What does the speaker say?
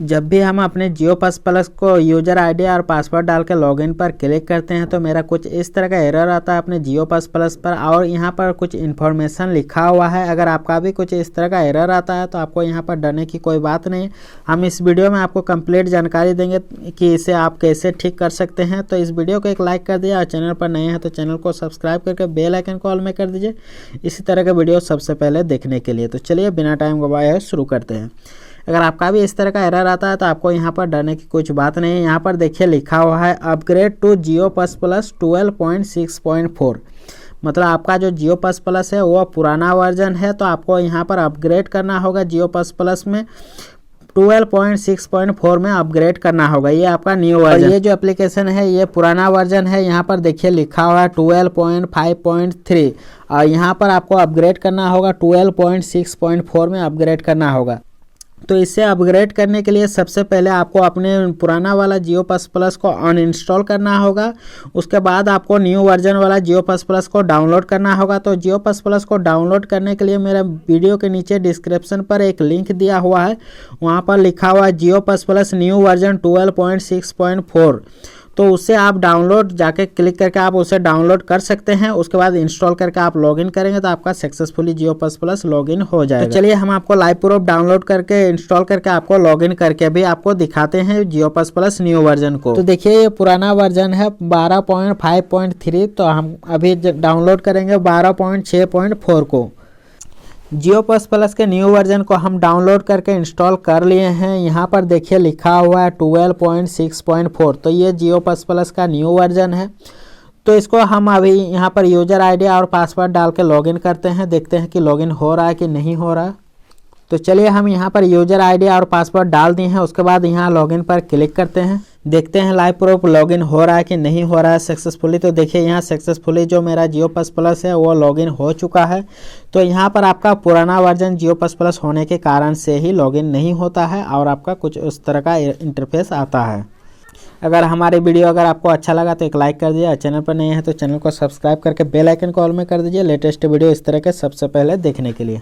जब भी हम अपने जियो POS प्लस को यूज़र आईडी और पासवर्ड डाल के लॉगिन पर क्लिक करते हैं तो मेरा कुछ इस तरह का एरर आता है अपने जियो POS प्लस पर, और यहाँ पर कुछ इन्फॉर्मेशन लिखा हुआ है। अगर आपका भी कुछ इस तरह का एरर आता है तो आपको यहाँ पर डरने की कोई बात नहीं। हम इस वीडियो में आपको कंप्लीट जानकारी देंगे कि इसे आप कैसे ठीक कर सकते हैं। तो इस वीडियो को एक लाइक कर दिया और चैनल पर नए हैं तो चैनल को सब्सक्राइब करके बेल आइकन को ऑल में कर दीजिए इसी तरह के वीडियो सबसे पहले देखने के लिए। तो चलिए बिना टाइम गवाए शुरू करते हैं। अगर आपका भी इस तरह का एरर आता है तो आपको यहाँ पर डरने की कुछ बात नहीं है। यहाँ पर देखिए लिखा हुआ है upgrade to Jio POS plus 12.6.4। मतलब आपका जो जियो POS प्लस है वो पुराना वर्जन है, तो आपको यहाँ पर अपग्रेड करना होगा जियो POS प्लस में 12.6.4 में अपग्रेड करना होगा। ये आपका न्यू वर्जन। ये जो एप्लीकेशन है ये पुराना वर्जन है। यहाँ पर देखिए लिखा हुआ है 12.5.3 और यहाँ पर आपको अपग्रेड करना होगा 12.6.4 में अपग्रेड करना होगा। तो इसे अपग्रेड करने के लिए सबसे पहले आपको अपने पुराना वाला जियो POS प्लस को अनइंस्टॉल करना होगा। उसके बाद आपको न्यू वर्जन वाला जियो POS प्लस को डाउनलोड करना होगा। तो जियो POS प्लस को डाउनलोड करने के लिए मेरा वीडियो के नीचे डिस्क्रिप्शन पर एक लिंक दिया हुआ है, वहाँ पर लिखा हुआ है जियो POS प्लस न्यू वर्जन 12.6.4। तो उससे आप डाउनलोड जाके क्लिक करके आप उसे डाउनलोड कर सकते हैं। उसके बाद इंस्टॉल करके आप लॉगिन करेंगे तो आपका सक्सेसफुली जियो POS प्लस लॉगिन हो जाएगा। तो चलिए हम आपको लाइव प्रूफ डाउनलोड करके इंस्टॉल करके आपको लॉगिन करके भी आपको दिखाते हैं जियो POS प्लस न्यू वर्जन को। तो देखिए ये पुराना वर्जन है 12.5.3, तो हम अभी डाउनलोड करेंगे 12.6.4 को। जियो POS प्लस के न्यू वर्जन को हम डाउनलोड करके इंस्टॉल कर लिए हैं। यहाँ पर देखिए लिखा हुआ है 12.6.4, तो ये जियो POS प्लस का न्यू वर्जन है। तो इसको हम अभी यहाँ पर यूज़र आईडी और पासवर्ड डाल के लॉगिन करते हैं, देखते हैं कि लॉगिन हो रहा है कि नहीं हो रहा। तो चलिए हम यहाँ पर यूज़र आईडी और पासवर्ड डाल दिए हैं। उसके बाद यहाँ लॉगिन पर क्लिक करते हैं, देखते हैं लाइव प्रूफ लॉगिन हो रहा है कि नहीं हो रहा है सक्सेसफुली। तो देखिए यहाँ सक्सेसफुली जो मेरा जियो POS प्लस है वो लॉगिन हो चुका है। तो यहाँ पर आपका पुराना वर्जन जियो POS प्लस होने के कारण से ही लॉगिन नहीं होता है और आपका कुछ उस तरह का इंटरफेस आता है। अगर हमारी वीडियो आपको अच्छा लगा तो एक लाइक कर दीजिए, चैनल पर नए हैं तो चैनल को सब्सक्राइब करके बेल आइकन को ऑल में कर दीजिए लेटेस्ट वीडियो इस तरह के सबसे पहले देखने के लिए।